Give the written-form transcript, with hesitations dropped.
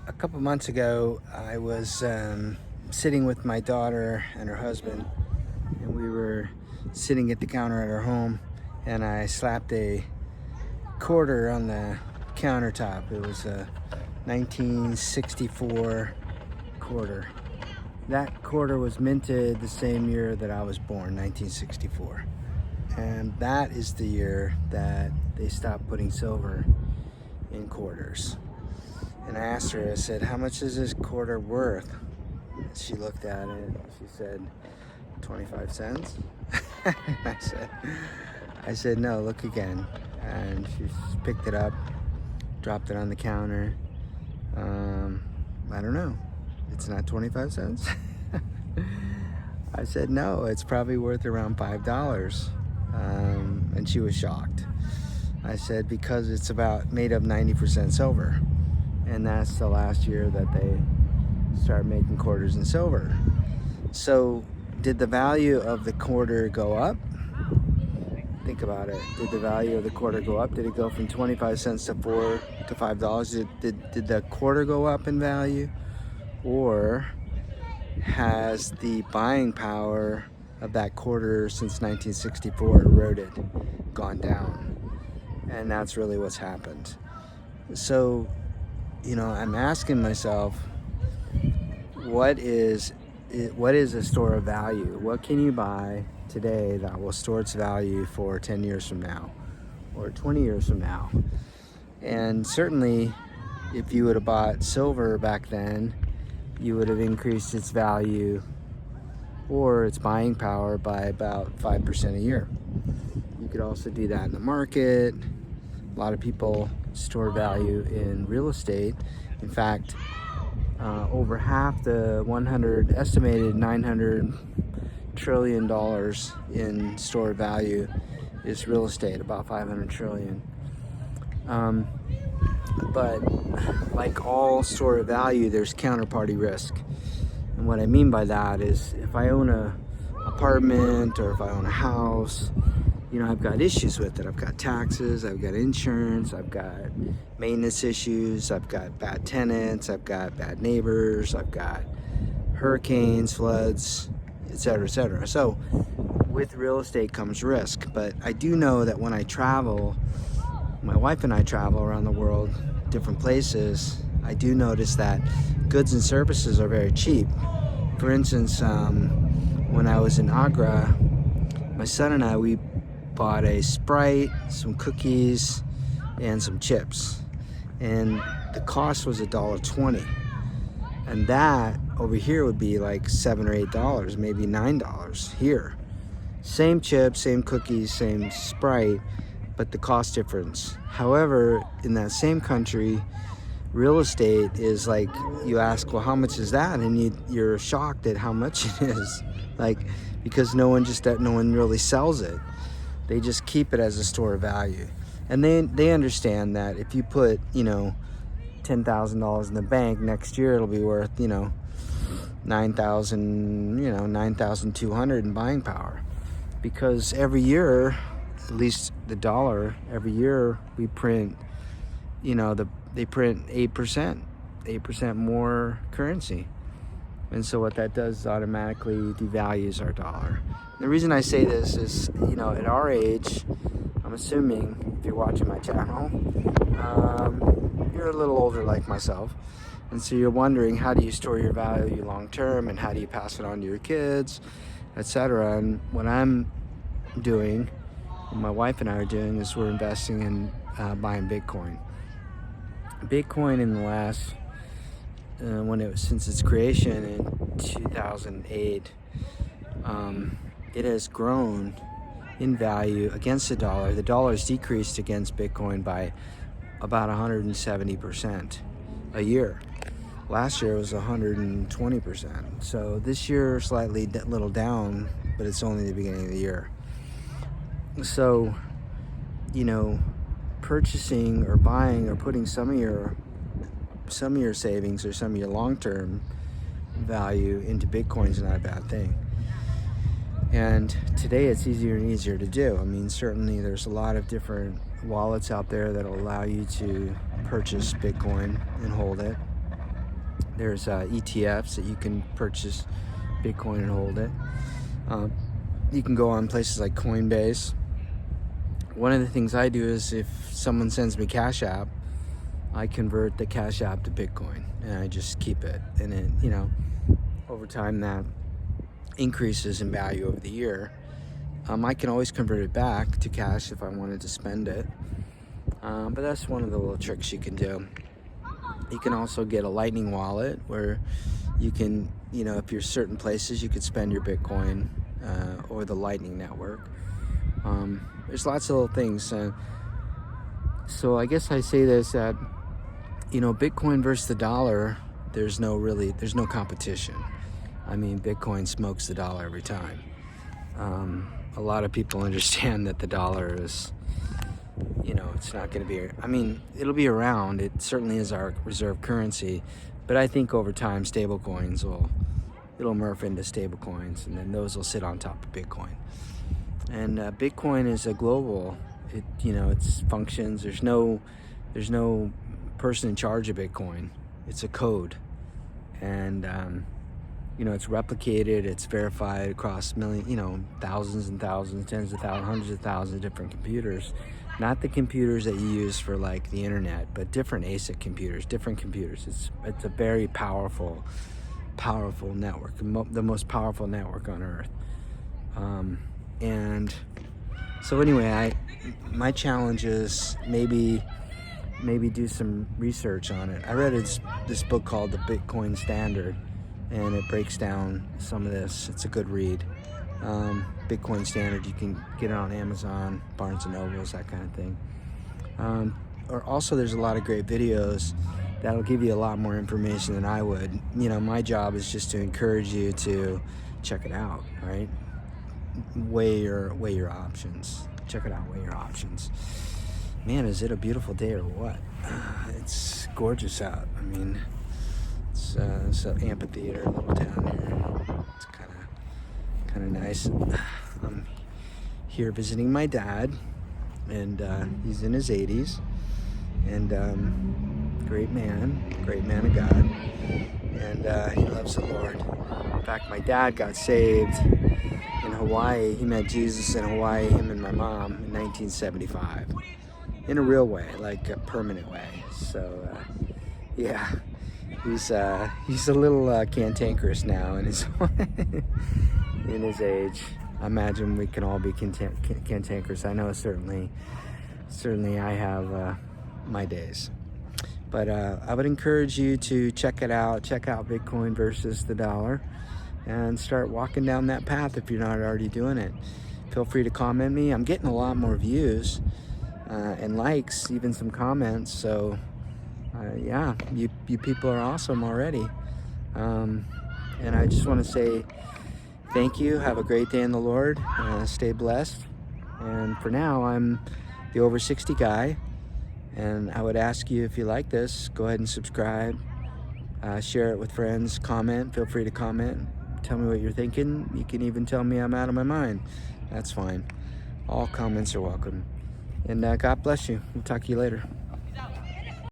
A couple months ago, I was sitting with my daughter and her husband, and we were sitting at the counter at our home, and I slapped a quarter on the countertop. It was a 1964 quarter. That quarter was minted the same year that I was born, 1964. And that is the year that they stopped putting silver in quarters. And I asked her, I said, how much is this quarter worth? And she looked at it and she said, 25 cents. I said, no, look again. And she picked it up, dropped it on the counter. I don't know. It's not 25 cents. I said, no, it's probably worth around $5. And she was shocked. I said, because it's about made up 90% silver. And that's the last year that they started making quarters in silver. So did the value of the quarter go up? Think about it. Did the value of the quarter go up? Did it go from 25 cents to $5? Did the quarter go up in value? Or has the buying power of that quarter since 1964 eroded, gone down? And that's really what's happened. So, I'm asking myself, what is a store of value? What can you buy today that will store its value for 10 years from now or 20 years from now? And certainly, if you would have bought silver back then, you would have increased its value or its buying power by about 5% a year. You could also do that in the market. A lot of people store value in real estate. In fact, over half the estimated $900 trillion in stored value is real estate, about 500 trillion. But like all store of value, there's counterparty risk. And what I mean by that is if I own an apartment or if I own a house, I've got issues with it. I've got taxes, I've got insurance, I've got maintenance issues, I've got bad tenants, I've got bad neighbors, I've got hurricanes, floods, etc., etc. So with real estate comes risk. But I do know that when I travel, my wife and I travel around the world, different places, I do notice that goods and services are very cheap. For instance, when I was in Agra, my son and I, we bought a Sprite, some cookies, and some chips. And the cost was $1.20. And that over here would be like $7 or $8, maybe $9 here. Same chips, same cookies, same Sprite, but the cost difference. However, in that same country, real estate is like, you ask, well, how much is that? And you're shocked at how much it is. Because no one really sells it. They just keep it as a store of value. And they understand that if you put, $10,000 in the bank, next year it'll be worth, $9,200 in buying power. Because every year, at least the dollar, every year we print, they print 8% more currency. And so what that does is automatically devalues our dollar. The reason I say this is, at our age, I'm assuming if you're watching my channel, you're a little older like myself. And so you're wondering, how do you store your value long term and how do you pass it on to your kids, etc. And what I'm doing, what my wife and I are doing, is we're investing in buying Bitcoin. Bitcoin in the last, since its creation in 2008, it has grown in value against the dollar. The dollar has decreased against Bitcoin by about 170% a year. Last year was 120%. So this year slightly little down, but it's only the beginning of the year. So, purchasing or buying or putting some of your savings or some of your long-term value into Bitcoin is not a bad thing. And today it's easier and easier to do. I mean, certainly there's a lot of different wallets out there that will allow you to purchase Bitcoin and hold it. There's ETFs that you can purchase Bitcoin and hold it. You can go on places like Coinbase. One of the things I do is if someone sends me Cash App, I convert the Cash App to Bitcoin and I just keep it. And it, you know, over time that increases in value over the year. I can always convert it back to cash if I wanted to spend it. But that's one of the little tricks you can do. You can also get a Lightning wallet where you can, you know, if you're certain places, you could spend your Bitcoin or the Lightning network. There's lots of little things. So I guess I say this, that, you know, Bitcoin versus the dollar, there's no competition. I mean, Bitcoin smokes the dollar every time. A lot of people understand that the dollar is, you know, it's not going to be, I mean, it'll be around. It certainly is our reserve currency, but I think over time stable coins it'll morph into stable coins, and then those will sit on top of Bitcoin. And Bitcoin is a global, you know, it's functions. There's no person in charge of Bitcoin. It's a code, and you know, it's replicated, it's verified across thousands and thousands, tens of thousands, hundreds of thousands of different computers. Not the computers that you use for like the internet, but different ASIC computers, different computers. It's a very powerful network, the most powerful network on earth. And so anyway, my challenge is maybe do some research on it. I read this book called The Bitcoin Standard, and it breaks down some of this. It's a good read. Bitcoin Standard, you can get it on Amazon, Barnes and Nobles, that kind of thing. Or also there's a lot of great videos that'll give you a lot more information than I would. You know, my job is just to encourage you to check it out, right? Weigh your options. Check it out, weigh your options. Man, is it a beautiful day or what? It's gorgeous out. I mean, it's an amphitheater, a little town here. It's kind of nice. I'm here visiting my dad, and he's in his 80s, and great man of God, and he loves the Lord. In fact, my dad got saved in Hawaii. He met Jesus in Hawaii, him and my mom, in 1975, in a real way, like a permanent way. So yeah, he's a little cantankerous now in his in his age. I imagine we can all be cantankerous. I know certainly I have my days. But I would encourage you to check it out. Check out Bitcoin versus the dollar and start walking down that path if you're not already doing it. Feel free to comment me. I'm getting a lot more views and likes, even some comments. So yeah, you people are awesome already. And I just want to say thank you. Have a great day in the Lord. Stay blessed. And for now, I'm the Over 60 guy. And I would ask you, if you like this, go ahead and subscribe. Share it with friends. Comment. Feel free to comment. Tell me what you're thinking. You can even tell me I'm out of my mind. That's fine. All comments are welcome. And God bless you. We'll talk to you later.